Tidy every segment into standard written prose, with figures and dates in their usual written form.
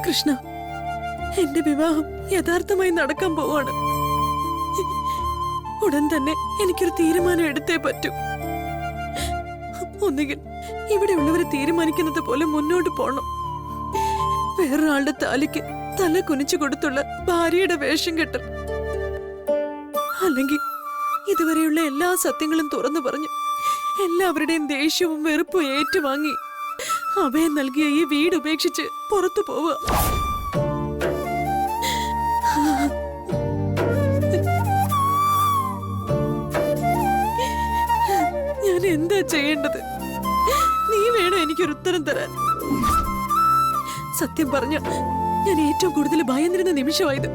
കൃഷ്ണ, എന്റെ വിവാഹം യഥാർത്ഥമായി നടക്കാൻ പോവാണ്. ഉടൻ തന്നെ എനിക്കൊരു തീരുമാനം എടുത്തേ പറ്റൂ. ഒന്നുകിൽ ഇവിടെയുള്ളവരെ തീരുമാനിക്കുന്നത് പോലെ മുന്നോട്ട് പോണം. വേറൊരാളുടെ താലിക്ക് തല കുനിച്ചു കൊടുത്തുള്ള ഭാര്യയുടെ വേഷം കെട്ടൽ, അല്ലെങ്കിൽ ഇതുവരെയുള്ള എല്ലാ സത്യങ്ങളും തുറന്നു പറഞ്ഞു എല്ലാവരുടെയും ദേഷ്യവും വെറുപ്പും ഏറ്റുവാങ്ങി അഭയം നൽകിയ ഈ വീട് ഉപേക്ഷിച്ച് പുറത്തു പോവുക. ഞാൻ എന്താ ചെയ്യേണ്ടത്? നീ വേണം എനിക്കൊരു ഉത്തരം തരാൻ. സത്യം പറഞ്ഞ ഞാൻ ഏറ്റവും കൂടുതൽ ഭയന്നിരുന്ന നിമിഷമായത്.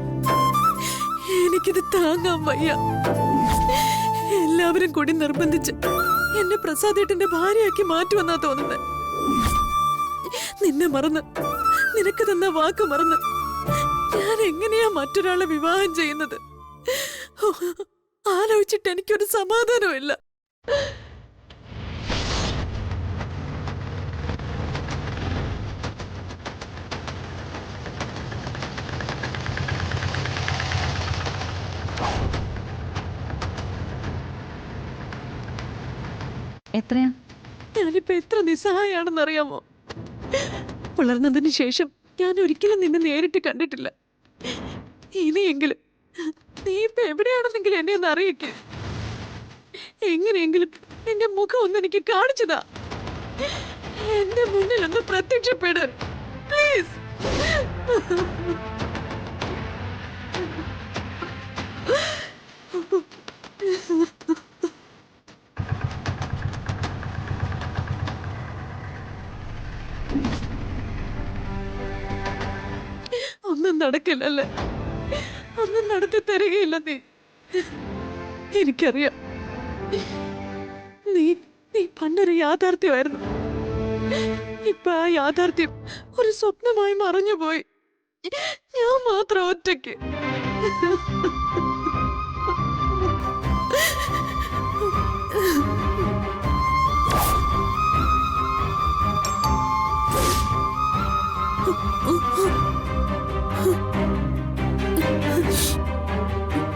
എനിക്കിത് താങ്ങാൻ വയ്യ. എല്ലാവരും കൂടി നിർബന്ധിച്ച് എന്നെ പ്രസാദേട്ടന്റെ ഭാര്യയാക്കി മാറ്റുമെന്നാ തോന്നുന്നത്. നിന്നെ മറന്ന്, നിനക്ക് തന്ന വാക്ക് മറന്ന് ഞാൻ എങ്ങനെയാ മറ്റൊരാളെ വിവാഹം ചെയ്യുന്നത്? ആലോചിച്ചിട്ട് എനിക്കൊരു സമാധാനമില്ല. എത്രയാ? ഞാനിപ്പോ എത്ര നിസ്സഹായാണെന്നറിയാമോ? വളർന്നതിന് ശേഷം ഞാൻ ഒരിക്കലും നിന്നെ നേരിട്ട് കണ്ടിട്ടില്ല. ഇനിയെങ്കിലും നീ ഇപ്പൊ എവിടെയാണെന്നെങ്കിലും എന്നെ ഒന്ന് അറിയിക്കേ. എങ്ങനെയെങ്കിലും നിന്റെ മുഖം ഒന്ന് എനിക്ക് കാണിച്ചതാ. എന്റെ മുന്നിൽ ഒന്ന് പ്രത്യക്ഷപ്പെട് പ്ലീസ്. ഒന്നും നടക്കില്ലല്ലേ? ഒന്നും നടത്തി തരികയില്ല നീ. എനിക്കറിയാം, നീ നീ പണ്ടൊരു യാഥാർത്ഥ്യമായിരുന്നു. ഇപ്പൊ ആ യാഥാർത്ഥ്യം ഒരു സ്വപ്നമായി മറഞ്ഞുപോയി. ഞാൻ മാത്രം ഒറ്റയ്ക്ക്.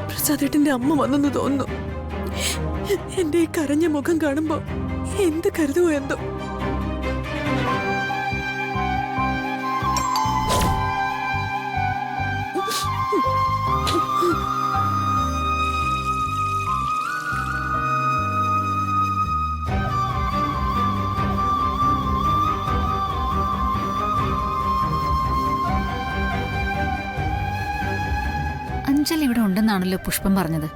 പ്രസാദേട്ടന്റെ അമ്മ വന്നെന്ന് തോന്നുന്നു. എന്റെ ഈ കരഞ്ഞ മുഖം കാണുമ്പോ എന്ത് കരുതുവോ എന്തോ. അഞ്ജലി ഇവിടെ ഉണ്ടെന്നാണല്ലോ പുഷ്പം പറഞ്ഞത്.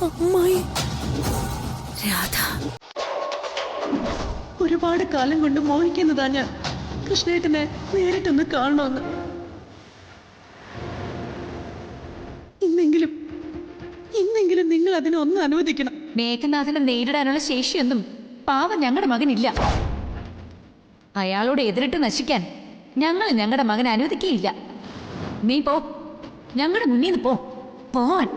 അമ്മായി, രാധ. ഒരുപാട് കാലം കൊണ്ട് മോഹിക്കുന്നതാ ഞാൻ കൃഷ്ണേട്ടനെ നേരിട്ടൊന്ന് കാണണമെന്ന്. ഇന്നെങ്കിലും നിങ്ങൾ അതിനൊന്ന് അനുവദിക്കണം. മേഘനാഥനെ നേരിടാനുള്ള ശേഷിയൊന്നും പാവം ഞങ്ങളുടെ മകനില്ല. അയാളോട് എതിരിട്ട് നശിക്കാൻ ഞങ്ങൾ ഞങ്ങളുടെ മകനെ അനുവദിക്കുകയില്ല. നീ പോ, ഞങ്ങളുടെ മുന്നിൽ നിന്ന് പോവാൻ.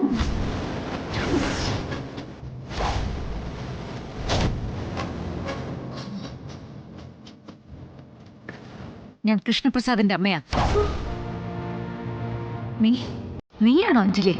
ഞാൻ കൃഷ്ണപ്രസാദിന്റെ അമ്മയാ. നീയാണോ അഞ്ജലി?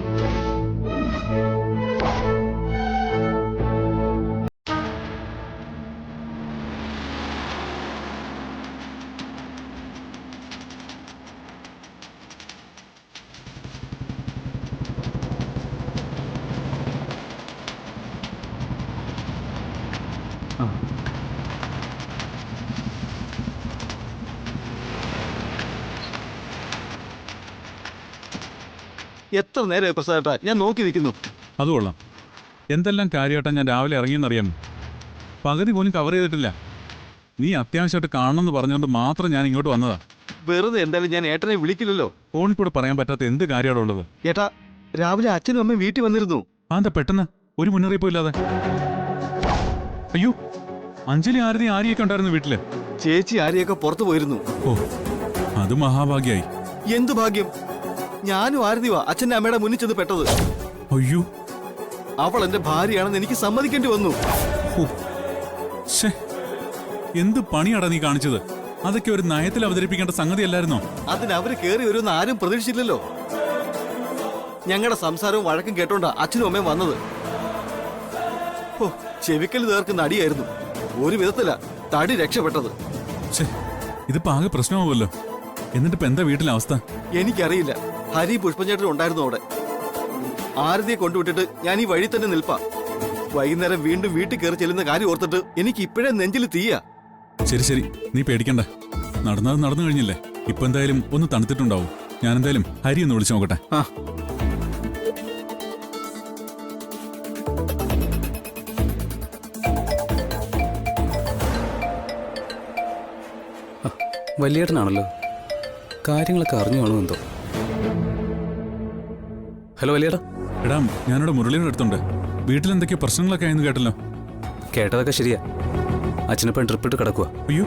എത്ര നേരമായി പ്രസാദേട്ടാ ഞാൻ നോക്കി നിൽക്കുന്നു. അത് കൊള്ളാം. എന്തെല്ലാം കാര്യമായിട്ടാണ് ഞാൻ രാവിലെ ഇറങ്ങിയെന്നറിയാം. പകുതി പോലും കവർ ചെയ്തിട്ടില്ല. നീ അത്യാവശ്യമായിട്ട് കാണണമെന്ന് പറഞ്ഞുകൊണ്ട് മാത്രം ഞാൻ ഇങ്ങോട്ട് വന്നതാ. വെറുതെ എന്തായാലും ഞാൻ ഏട്ടനെ വിളിക്കില്ലല്ലോ. ഫോണിൽ കൂടെ പറയാൻ പറ്റാത്ത എന്ത് കാര്യമാണ് ഉള്ളത്? ഏട്ടാ, രാവിലെ അച്ഛനും അമ്മയും വീട്ടിൽ വന്നിരുന്നു. അതെന്താ പെട്ടെന്ന് ഒരു മുന്നറിയിപ്പും ഇല്ലാതെ? അയ്യോ, അഞ്ജലി ആര്യയൊക്കെ ഉണ്ടായിരുന്നു വീട്ടില്. ചേച്ചി ആരെയൊക്കെ പുറത്തു പോയിരുന്നു. ഓ, അത് മഹാഭാഗ്യായി. എന്തു ഭാഗ്യം! ഞാനും ആരതിവാ അച്ഛൻ്റെ അമ്മയുടെ മുന്നിൽ ചെന്ന് പെട്ടത്. അയ്യോ, അവൾ എന്റെ ഭാര്യയാണെന്ന് എനിക്ക് സമ്മതിക്കേണ്ടി വന്നു. എന്ത് പണിയാടാ നീ കാണിച്ചത്? അതൊക്കെ ഒരു നയത്തിൽ അവതരിപ്പിക്കേണ്ട സംഗതിയല്ലായിരുന്നോ? അതിന് അവര് കേറി വരുമെന്ന് ആരും പ്രതീക്ഷിച്ചില്ലല്ലോ. ഞങ്ങളുടെ സംസാരവും വഴക്കും കേട്ടോണ്ടാ അച്ഛനും അമ്മയും വന്നത്. ഓ, ചെവിക്കൽ തീർക്കുന്ന അടിയായിരുന്നു. ഒരു വിധത്തില തടി രക്ഷപ്പെട്ടത്. ഇതിപ്പോ ആകെ പ്രശ്നമാവുമല്ലോ. എന്നിട്ടിപ്പോ എന്താ വീട്ടിലെ അവസ്ഥ? എനിക്കറിയില്ല. ഹരി പുഷ്പഞ്ചേട്ടൻ ഉണ്ടായിരുന്നു അവിടെ. ആരതിയെ കൊണ്ടുവിട്ടിട്ട് ഞാൻ ഈ വഴി തന്നെ നിൽപ്പാ. വൈകുന്നേരം വീണ്ടും വീട്ടിൽ കയറി ചെല്ലുന്ന കാര്യം ഓർത്തിട്ട് എനിക്ക് ഇപ്പോഴേ നെഞ്ചിൽ തീയാ. ശരി, നീ പേടിക്കണ്ട. നടന്നത് നടന്നു കഴിഞ്ഞില്ലേ. ഇപ്പൊ എന്തായാലും ഒന്ന് തണുത്തിട്ടുണ്ടാവും. ഞാൻ എന്തായാലും ഹരി ഒന്ന് വിളിച്ചു നോക്കട്ടെ. വലിയേട്ടനാണല്ലോ. കാര്യങ്ങളൊക്കെ അറിഞ്ഞു കാണുമോ എന്തോ. ഹലോ വലിയേട്ടാ. എടാ, ഞാനിവിടെ മുരളിയുടെ അടുത്തുണ്ട്. വീട്ടിൽ എന്തൊക്കെയോ പ്രശ്നങ്ങളൊക്കെ ആയെന്ന് കേട്ടല്ലോ. കേട്ടതൊക്കെ ശരിയാ. അച്ഛനിപ്പം ട്രിപ്പിട്ട് കിടക്കുക. അയ്യോ,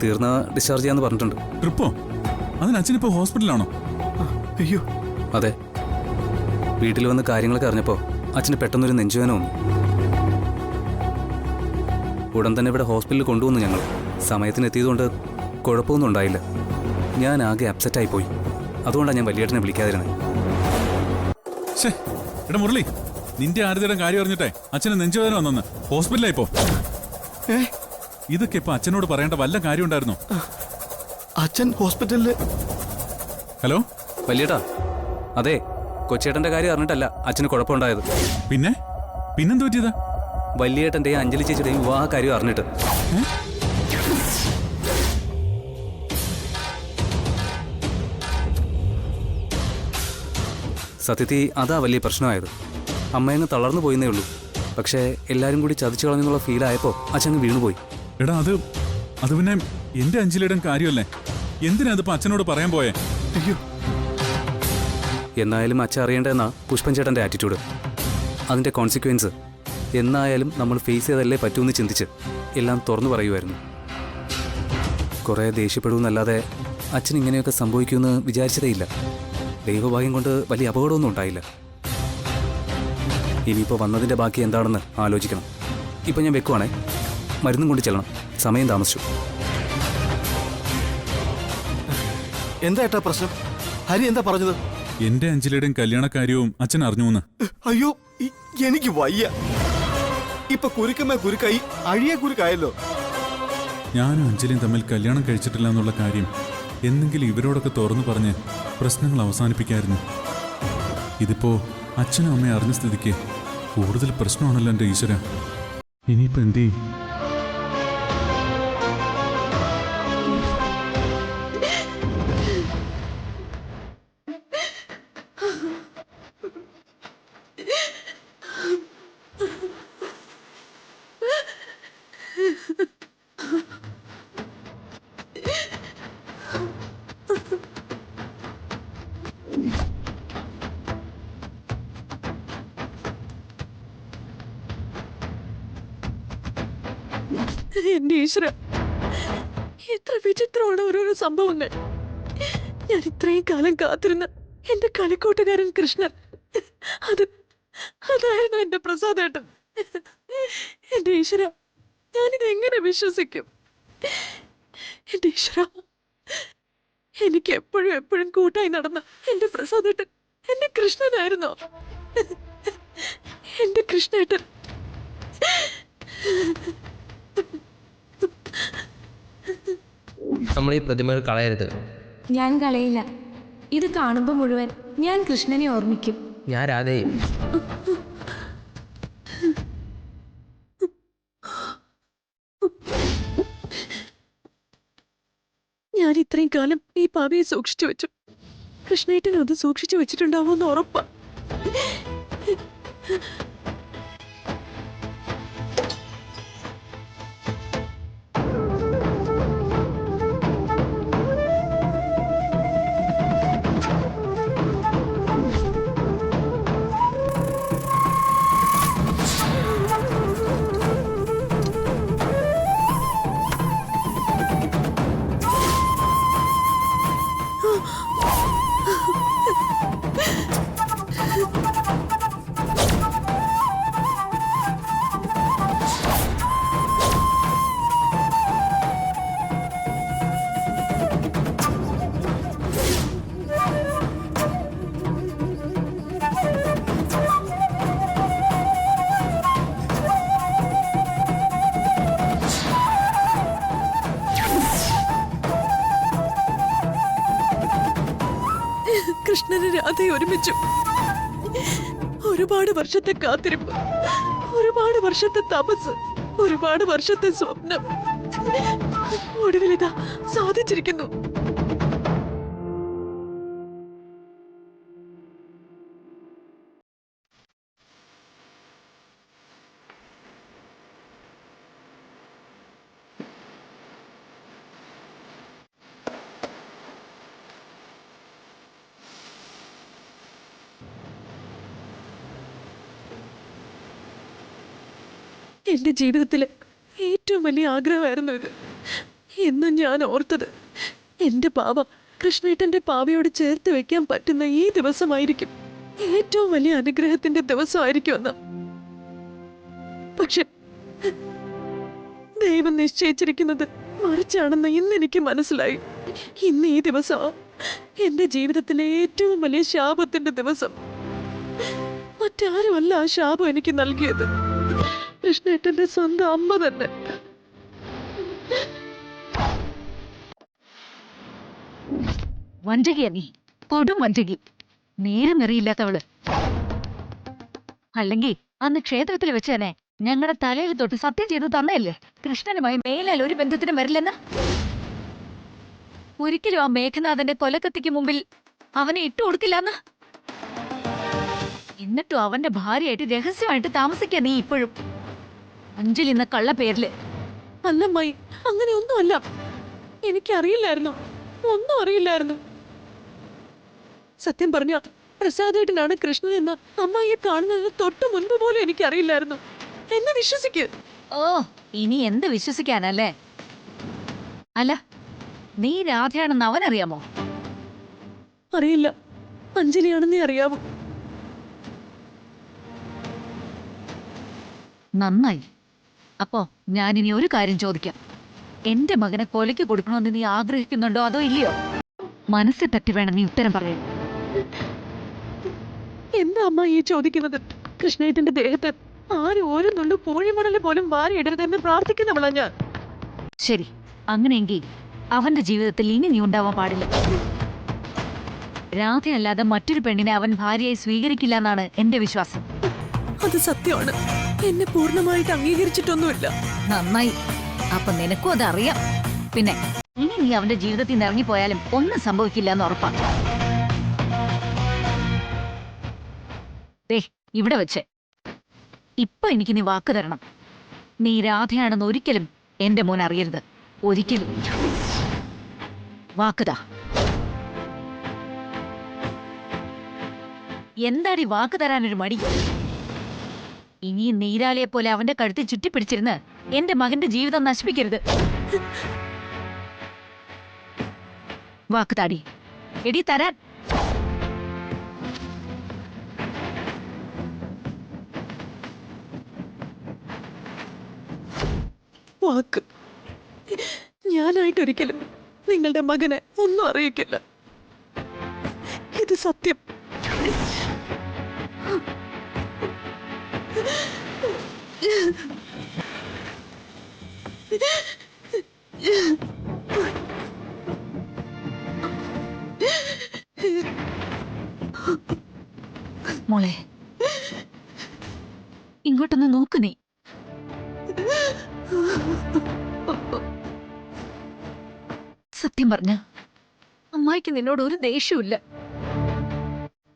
തീർന്ന ഡിസ്ചാർജ് ചെയ്യാന്ന് പറഞ്ഞിട്ടുണ്ട്. ട്രിപ്പോ? അതിന് അച്ഛനിപ്പോ ഹോസ്പിറ്റലാണോ? അയ്യോ. അതെ, വീട്ടിൽ വന്ന് കാര്യങ്ങളൊക്കെ അറിഞ്ഞപ്പോൾ അച്ഛന് പെട്ടെന്നൊരു നെഞ്ചുവേന വന്നു. ഉടൻ തന്നെ ഇവിടെ ഹോസ്പിറ്റലിൽ കൊണ്ടുവന്നു ഞങ്ങൾ. സമയത്തിന് എത്തിയതുകൊണ്ട് കുഴപ്പമൊന്നും ഉണ്ടായില്ല. ഞാൻ ആകെ അപ്സെറ്റായി പോയി. അതുകൊണ്ടാണ് ഞാൻ വലിയേട്ടനെ വിളിക്കാതിരുന്നത്. എടാ മുരളി, നിന്റെ ആരതിയുടെ കാര്യം അറിഞ്ഞിട്ടേ അച്ഛന് നെഞ്ചുവേദന വന്നെന്ന് ഹോസ്പിറ്റലായിപ്പോ. ഇതൊക്കെ ഇപ്പൊ അച്ഛനോട് പറയേണ്ട വല്ല കാര്യം ഉണ്ടായിരുന്നോ? അച്ഛൻ ഹോസ്പിറ്റലില്. ഹലോ വലിയേട്ടാ, അതെ, കൊച്ചേട്ടന്റെ കാര്യം അറിഞ്ഞിട്ടല്ല അച്ഛന് കുഴപ്പമുണ്ടായത്. പിന്നെന്ത് പറ്റിയതാ? വലിയേട്ടന്റെയും അഞ്ജലി ചേച്ചിയുടെയും വിവാഹ കാര്യം അറിഞ്ഞിട്ട്. സത്യത്തിൽ അതാ വലിയ പ്രശ്നമായത്. അമ്മയെന്ന് തളർന്നു പോയെന്നേ ഉള്ളൂ. പക്ഷേ എല്ലാവരും കൂടി ചതിച്ചു കളഞ്ഞെന്നുള്ള ഫീലായപ്പോൾ അച്ഛൻ വീണുപോയി. എടാ, അത് പിന്നെ എന്റെ അഞ്ജലിയുടെ കാര്യമല്ലേ. എന്തിനാ അതിപ്പോ അച്ഛനോട് പറയാൻ പോയേ? അയ്യോ. എന്നായാലും അച്ഛൻ അറിയേണ്ടതെന്നാ പുഷ്പൻ ചേട്ടൻ്റെ ആറ്റിറ്റ്യൂഡ്. അതിൻ്റെ കോൺസിക്വൻസ് എന്നായാലും നമ്മൾ ഫേസ് ചെയ്തല്ലേ പറ്റൂന്ന് ചിന്തിച്ച് എല്ലാം തുറന്നു പറയുമായിരുന്നു. കുറേ ദേഷ്യപ്പെടുമെന്നല്ലാതെ അച്ഛൻ ഇങ്ങനെയൊക്കെ സംഭവിക്കുമെന്ന് വിചാരിച്ചതേയില്ല. ദൈവഭാഗ്യം കൊണ്ട് വലിയ അപകടമൊന്നും ഉണ്ടായില്ല. ഇനിയിപ്പോൾ വന്നതിൻ്റെ ബാക്കി എന്താണെന്ന് ആലോചിക്കണം. ഇപ്പം ഞാൻ വെക്കുവാണേ. മരുന്നും കൊണ്ട് ചെല്ലണം. സമയം താമസിച്ചു. എന്താ ഏട്ടാ പ്രശ്നം? ഹരി എന്താ പറഞ്ഞത്? എന്റെ അഞ്ജലിയുടെയും കല്യാണക്കാര്യവും അച്ഛൻ അറിഞ്ഞുവെന്ന്. അയ്യോ, എനിക്ക് വയ്യ. ഇപ്പൊ കുരുക്കമ്മ കുരുക്കായി അഴിയ കുരുക്കായല്ലോ. ഞാനും അഞ്ജലിയും തമ്മിൽ കല്യാണം കഴിച്ചിട്ടില്ല എന്നുള്ള കാര്യം എന്നെങ്കിലും ഇവരോടൊക്കെ തുറന്നു പറഞ്ഞ് പ്രശ്നങ്ങൾ അവസാനിപ്പിക്കായിരുന്നു. ഇതിപ്പോ അച്ഛനും അമ്മയും അറിഞ്ഞ സ്ഥിതിക്ക് കൂടുതൽ പ്രശ്നമാണല്ലോ എൻ്റെ ഈശ്വര. ഇനിയിപ്പോ എന്ത് ചെയ്യും? എന്റെ ഈശ്വര, എത്ര വിചിത്രമാണ് ഓരോരോ സംഭവങ്ങൾ. ഞാൻ ഇത്രയും കാലം കാത്തിരുന്ന എന്റെ കളിക്കൂട്ടുകാരൻ കൃഷ്ണൻ, അതായിരുന്നു എന്റെ പ്രസാദേട്ടൻ. എന്റെ ഈശ്വര, ഞാനിത് എങ്ങനെ വിശ്വസിക്കും? എന്റെ ഈശ്വര, എനിക്ക് എപ്പോഴും കൂട്ടായി നടന്ന എന്റെ പ്രസാദേട്ടൻ എന്റെ കൃഷ്ണനായിരുന്നോ? എന്റെ കൃഷ്ണേട്ടൻ. നമ്മൾ ഈ പ്രതിമകൾ കളയരുത്. ഞാൻ കളയില്ല. ഇത് കാണുമ്പോൾ മുഴുവൻ ഞാൻ കൃഷ്ണനെ ഓർമ്മിക്കും. ഞാൻ രാധയും. ഞാൻ ഇത്രയും കാലം ഈ പാവയെ സൂക്ഷിച്ചു വെച്ചു. കൃഷ്ണേട്ടൻ അത് സൂക്ഷിച്ചു വെച്ചിട്ടുണ്ടാവുമെന്ന് ഉറപ്പാ. കൃഷ്ണനും രാധയും ഒരുമിച്ചു. ഒരുപാട് വർഷത്തെ കാത്തിരിപ്പ്, ഒരുപാട് വർഷത്തെ തപസ്, ഒരുപാട് വർഷത്തെ സ്വപ്നം ഒടുവിലിതാ സാധിച്ചിരിക്കുന്നു. എന്റെ ജീവിതത്തിലെ ഏറ്റവും വലിയ ആഗ്രഹമായിരുന്നു ഇത്. എന്നും ഞാൻ ഓർത്തത് എന്റെ പാവ കൃഷ്ണേട്ടന്റെ പാവയോട് ചേർത്ത് വെക്കാൻ പറ്റുന്ന ഈ ദിവസമായിരിക്കും ഏറ്റവും വലിയ അനുഗ്രഹത്തിന്റെ ദിവസമായിരിക്കുമെന്ന്. പക്ഷെ ദൈവം നിശ്ചയിച്ചിരിക്കുന്നത് മറിച്ചാണെന്ന് ഇന്ന് എനിക്ക് മനസ്സിലായി. ഇന്ന് ഈ ദിവസം എന്റെ ജീവിതത്തിലെ ഏറ്റവും വലിയ ശാപത്തിന്റെ ദിവസം. മറ്റാരുമല്ല ആ ശാപം എനിക്ക് നൽകിയത്, കൃഷ്ണേട്ടന്റെ സ്വന്തം അമ്മ തന്നെ. വഞ്ചകിയ നീ, കൊടും വഞ്ചകി, നേരം നിറയില്ലാത്തവള്. അല്ലെങ്കിൽ അന്ന് ക്ഷേത്രത്തിൽ വെച്ച് തന്നെ ഞങ്ങളുടെ തലയിൽ തൊട്ട് സത്യം ചെയ്ത് തന്നെയല്ലേ കൃഷ്ണനുമായി മേലാൽ ഒരു ബന്ധത്തിനും വരില്ലെന്ന്. ഒരിക്കലും ആ മേഘനാഥന്റെ കൊലക്കത്തിക്ക് മുമ്പിൽ അവനെ ഇട്ടുകൊടുക്കില്ലെന്ന്. എന്നിട്ടും അവന്റെ ഭാര്യയായിട്ട് രഹസ്യമായിട്ട് താമസിക്കുക നീ ഇപ്പോഴും അഞ്ജലി എന്ന കള്ള പേരില്. അല്ലമ്മായി, അങ്ങനെ ഒന്നുമല്ല. എനിക്കറിയില്ലായിരുന്നു, ഒന്നും അറിയില്ലായിരുന്നു. സത്യം പറഞ്ഞ പ്രസാദേട്ടനാണ് കൃഷ്ണൻ എന്ന അമ്മായിയെ കാണുന്നതിന് തൊട്ട് മുൻപ് പോലും എനിക്കറിയില്ലായിരുന്നു. എന്നെ വിശ്വസിക്ക്. ഓ, ഇനി എന്ത് വിശ്വസിക്കാനല്ലേ? അല്ല, നീ രാധയാണെന്ന് അവനറിയാമോ? അറിയില്ല. അഞ്ജലിയാണെന്നേ അറിയാമോ? നന്നായി. അപ്പോ ഞാനിനി ഒരു കാര്യം ചോദിക്കാം. എന്റെ മകനെ കൊലയ്ക്ക് കൊടുക്കണമെന്ന് നീ ആഗ്രഹിക്കുന്നുണ്ടോ അതോ ഇല്ലയോ? മനസ്സിൽ തട്ടി വേണം നീ ഉത്തരം പറയാൻ. എന്താ അമ്മ ഈ ചോദിക്കുന്നത്? കൃഷ്ണേട്ടന്റെ ദേഹത്ത് ആരും ഒരു നുള്ളു പൂഴിമണല് പോലും വാരിയിടരുതെന്ന് പ്രാർത്ഥിക്കുന്നവളാ ഞാൻ. ശരി, അങ്ങനെയെങ്കിൽ അവന്റെ ജീവിതത്തിൽ ഇനി നീ ഉണ്ടാവാൻ പാടില്ല. രാധയല്ലാതെ മറ്റൊരു പെണ്ണിനെ അവൻ ഭാര്യയായി സ്വീകരിക്കില്ല എന്നാണ് എന്റെ വിശ്വാസം. അത് സത്യമാണ്. എന്നെ പൂർണ്ണമായിട്ട് അംഗീകരിച്ചിട്ടൊന്നുമില്ല. നന്നായി. അപ്പൊ നിനക്കും അതറിയാം. പിന്നെ ഇനി നീ അവന്റെ ജീവിതത്തിൽ നിന്ന് ഇറങ്ങിപ്പോയാലും ഒന്നും സംഭവിക്കില്ല എന്ന് ഉറപ്പാ. ദേ, ഇവിടെ വെച്ച് ഇപ്പൊ എനിക്ക് നീ വാക്ക് തരണം. നീ രാധയാണെന്ന് ഒരിക്കലും എന്റെ മോൻ അറിയരുത്. ഒരിക്കലും. വാക്കുതാ. എന്താടി വാക്ക് തരാനൊരു മടി? ഇനി നീരാളിയെ പോലെ അവന്റെ കഴുത്തിൽ ചുറ്റിപ്പിടിച്ചിരുന്ന് എന്റെ മകന്റെ ജീവിതം നശിപ്പിക്കരുത്. വാക്ക് താടി. എടി തരാൻ. വാക്ക്. ഞാനായിട്ടൊരിക്കലും നിങ്ങളുടെ മകനെ ഒന്നും അറിയിക്കില്ല. ഇത് സത്യം. മോളെ, ഇങ്ങോട്ടൊന്ന് നോക്ക് നീ. സത്യം പറഞ്ഞ അമ്മായിക്ക് നിന്നോട് ഒരു ദേഷ്യമില്ല.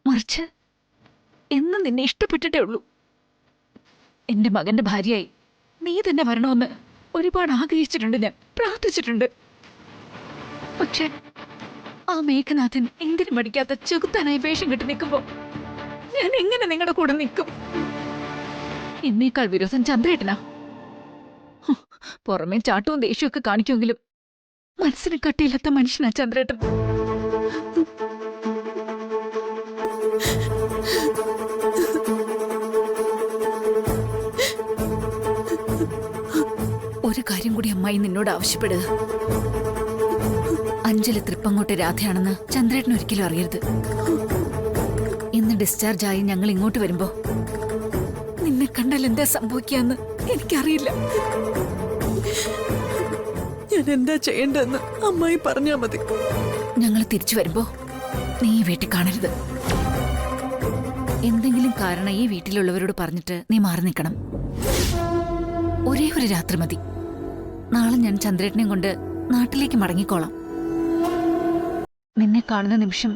മറിച്ച് എന്നും നിന്നെ ഇഷ്ടപ്പെട്ടിട്ടേ ഉള്ളൂ. എന്റെ മകന്റെ ഭാര്യയായി നീ തന്നെ വരണമെന്ന് ഒരുപാട് ആഗ്രഹിച്ചിട്ടുണ്ട്, ഞാൻ പ്രാർത്ഥിച്ചിട്ടുണ്ട്. പക്ഷെ ആ മേഘനാഥൻ എന്തിനും മടിക്കാത്ത ചെകുത്താനായി വേഷം കെട്ടി നിൽക്കുമ്പോ ഞാൻ എങ്ങനെ നിങ്ങളുടെ കൂടെ നിൽക്കും? എന്നേക്കാൾ വിരോധം ചന്ദ്രേട്ടനാ. പുറമേ ചാട്ടവും ദേഷ്യവും ഒക്കെ കാണിക്കുമെങ്കിലും മനസ്സിന് കട്ടിയില്ലാത്ത മനുഷ്യനാ ചന്ദ്രേട്ടൻ. ഒരു കാര്യം കൂടി അമ്മായി നിന്നോട് ആവശ്യപ്പെടുക. അഞ്ജലി തൃപ്പങ്ങോട്ട് രാധയാണെന്ന് ചന്ദ്രേട്ടൻ ഒരിക്കലും അറിയരുത്. ഇന്ന് ഡിസ്ചാർജ് ആയി ഞങ്ങൾ ഇങ്ങോട്ട് വരുമ്പോ നിന്നെ കണ്ടാൽ എന്താ സംഭവിക്കാന്ന് എനിക്കറിയില്ല. ഞാൻ എന്താ ചെയ്യേണ്ടതെന്ന് അമ്മായി പറഞ്ഞാ മതി. ഞങ്ങൾ തിരിച്ചു വരുമ്പോ നീ ഈ വീട്ടിൽ കാണരുത്. എന്തെങ്കിലും കാരണം ഈ വീട്ടിലുള്ളവരോട് പറഞ്ഞിട്ട് നീ മാറി നിൽക്കണം. ഒരേ ഒരു രാത്രി മതി. നാളെ ഞാൻ ചന്ദ്രേട്ടനെയും കൊണ്ട് നാട്ടിലേക്ക് മടങ്ങിക്കോളാം. നിന്നെ കാണുന്ന നിമിഷം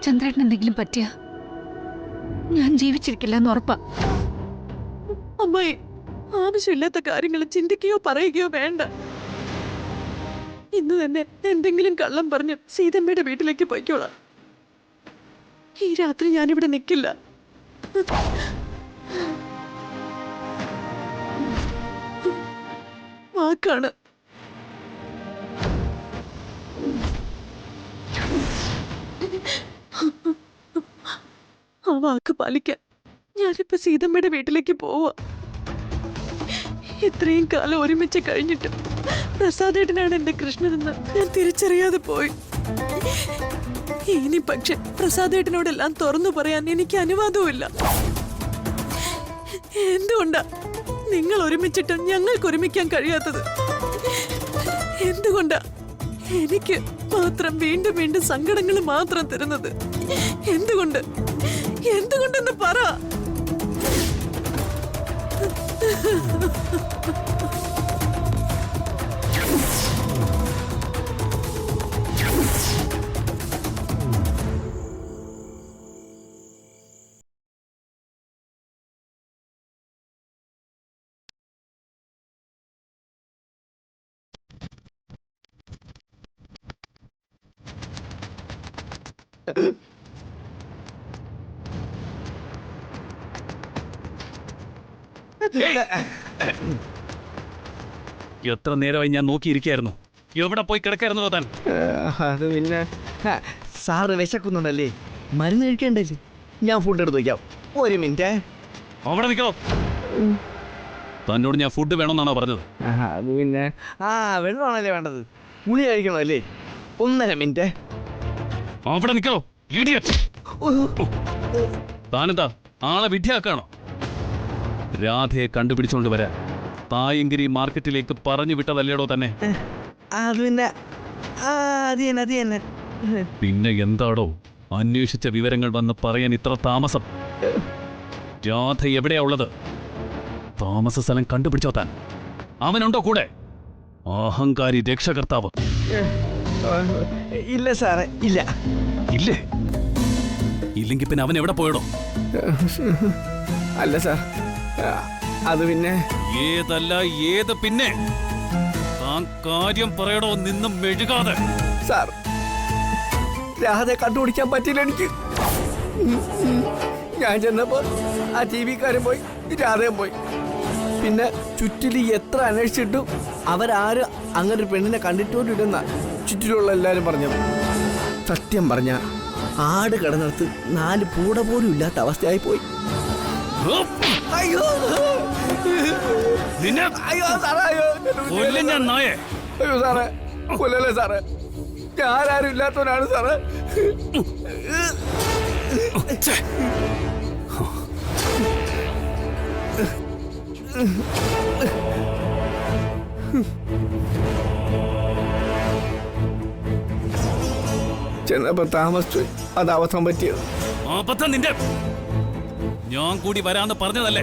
ചന്ദ്രേട്ടൻ എന്തെങ്കിലും പറ്റിയ ഞാൻ ജീവിച്ചിരിക്കില്ല എന്ന് ഉറപ്പാ. അമ്മായി, ആവശ്യമില്ലാത്ത കാര്യങ്ങൾ ചിന്തിക്കുകയോ പറയുകയോ വേണ്ട. ഇന്ന് തന്നെ എന്തെങ്കിലും കള്ളം പറഞ്ഞ് സീതമ്മയുടെ വീട്ടിലേക്ക് പോയിക്കോളാം. ഈ രാത്രി ഞാനിവിടെ നിൽക്കില്ല. വാക്കാണ്. ആ വാക്ക് പാലിക്കാൻ ഞാനിപ്പോ സീതമ്മയുടെ വീട്ടിലേക്ക് പോവാ. ഇത്രയും കാലം ഒരുമിച്ച് കഴിഞ്ഞിട്ടും പ്രസാദേട്ടനാണ് എന്റെ കൃഷ്ണനെന്ന് ഞാൻ തിരിച്ചറിയാതെ പോയി. ഇനി പക്ഷെ പ്രസാദേട്ടനോടെല്ലാം തുറന്നു പറയാൻ എനിക്ക് അനുവാദവുമില്ല. എന്തുകൊണ്ടാ നിങ്ങൾ ഒരുമിച്ചിട്ട് ഞങ്ങൾക്ക് ഒരുമിക്കാൻ കഴിയാത്തത്? എന്തുകൊണ്ടാ എനിക്ക് മാത്രം വീണ്ടും വീണ്ടും സങ്കടങ്ങൾ മാത്രം തരുന്നത്? എന്തുകൊണ്ടെന്ന് പറ. എത്ര നേരമായി ഞാൻ നോക്കിയിരിക്കായിരുന്നു. എവിടെ പോയി കിടക്കായിരുന്നു താൻ? അത് പിന്നെ സാറ് വിശക്കുന്നുണ്ടല്ലേ, മരുന്ന് കഴിക്കണ്ടല്ലേ? ഞാൻ ഫുഡ് എടുത്ത് വയ്ക്കാം. ഒരു മിനിറ്റ്. അവിടെ നിൽക്കണോ? തന്നോട് ഞാൻ ഫുഡ് വേണമെന്നാണോ പറഞ്ഞത്? അത് പിന്നെ വെള്ളമാണല്ലേ വേണ്ടത്, ഗുളി കഴിക്കണമല്ലേ? 1.5 മിനിറ്റ്. അവിടെ നിൽക്കണോ? താനെന്താ ആളെ വിഡ്ഢിയാക്കാണോ? രാധയെ കണ്ടുപിടിച്ചോണ്ട് വരാൻ തായങ്കിരി മാർക്കറ്റിലേക്ക് പറഞ്ഞു വിട്ടതല്ലേടോ തന്നെ? അത് പിന്നെ അത് തന്നെ. പിന്നെ എന്താടോ അന്വേഷിച്ച വിവരങ്ങൾ വന്ന് പറയാൻ ഇത്ര താമസം? രാധ എവിടെയാ ഉള്ളത്? താമസ സ്ഥലം കണ്ടുപിടിച്ചോ താൻ? അവനുണ്ടോ കൂടെ? അഹങ്കാരി രക്ഷകർത്താവ്. ഇല്ല സാറേ, ഇല്ല. ഇല്ലേ? ഇല്ലെങ്കിൽ പിന്നെ അവൻ എവിടെ പോയടോ? അല്ല സാർ, അത് പിന്നെ ഏതല്ല ഏത് പിന്നെ? താൻ കാര്യം പറയടോ, നിന്നും മെഴുകാതെ. സാർ, രാധയെ കണ്ടുപിടിക്കാൻ പറ്റില്ല എനിക്ക്. ഞാൻ ചെന്നപ്പോ ആ ടി വിക്കാരൻ പോയി, രാധയും പോയി. പിന്നെ ചുറ്റില് എത്ര അന്വേഷിച്ചിട്ടും അവരാരും അങ്ങനെ ഒരു പെണ്ണിനെ കണ്ടിട്ടോണ്ടിരുന്ന ചുറ്റിലുള്ള എല്ലാരും പറഞ്ഞത്. സത്യം പറഞ്ഞ ആട് കിടന്നിടത്ത് 4 പൂട പോലും ഇല്ലാത്ത അവസ്ഥയായി പോയി. അയ്യോ നിന്നെ അയ്യോ സാറേ, അയ്യോ കൊല്ലും ഞാൻ നായേ. അയ്യോ സാറേ, കൊല്ലല്ലേ സാറേ, ഞാനാരും ഇല്ലാത്തവനാണ് സാറേ. ചെന്നപ്പോ താമസിച്ചു, അത് അവസരം പറ്റിയത്. അബദ്ധം നിന്റെ. ഞാൻ കൂടി വരാന്ന് പറഞ്ഞതല്ലേ?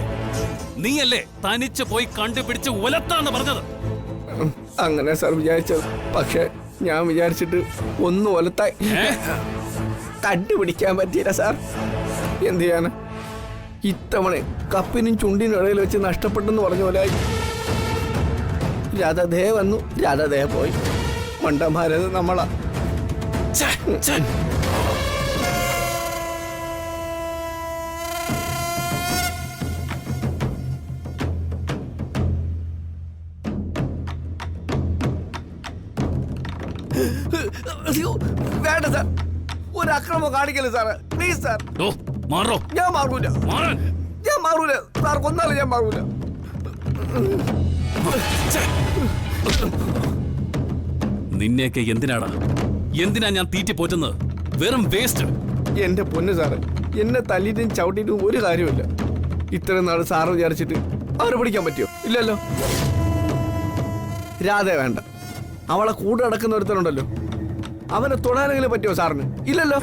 നീയല്ലേ തനിച്ച് പോയി കണ്ടുപിടിച്ച് ഒലത്താന്ന് പറഞ്ഞത്? അങ്ങനെ സാർ വിചാരിച്ചത്. പക്ഷെ ഞാൻ വിചാരിച്ചിട്ട് ഒന്നും ഒലത്തായി കണ്ടുപിടിക്കാൻ പറ്റിയില്ല സാർ. എന്ത് ചെയ്യാന്? ഇത്തവണ കപ്പിനും ചുണ്ടിനും ഇടയിൽ വെച്ച് നഷ്ടപ്പെട്ടെന്ന് പറഞ്ഞ പോലെ ആയി. രാധ ദേ വന്നു, രാധ ദേ പോയി. മണ്ടന്മാരത് നമ്മളാ. ഛെ, ഛെ. അയ്യോ, വേണ്ട സാർ, ഒരു അക്രമം കാണിക്കല്ലേ സാറ്, പ്ലീസ് സാർ. ഓ, മാറോ ഞാൻ മാറൂല, മാറാൻ. ഞാൻ മാറൂല സാർ, കൊന്നാലും ഞാൻ മാറൂല. ഛെ. നിന്നെയൊക്കെ എന്തിനാ ഞാൻ തീറ്റി പോറ്റുന്നത്? വെറും വേസ്റ്റ്. എന്റെ പൊന്ന് സാറ്, എന്നെ തല്ലിയിട്ടും ചവിട്ടിയിട്ടും ഒരു കാര്യമില്ല. ഇത്രയും നാൾ സാറ് വിചാരിച്ചിട്ട് അവരെ പിടിക്കാൻ പറ്റിയോ? ഇല്ലല്ലോ. രാധ വേണ്ട, അവളെ കൂടെ നടക്കുന്ന ഒരുത്തനുണ്ടല്ലോ, അവനെ തൊടാനെങ്കിലും പറ്റുമോ സാറിന്? ഇല്ലല്ലോ.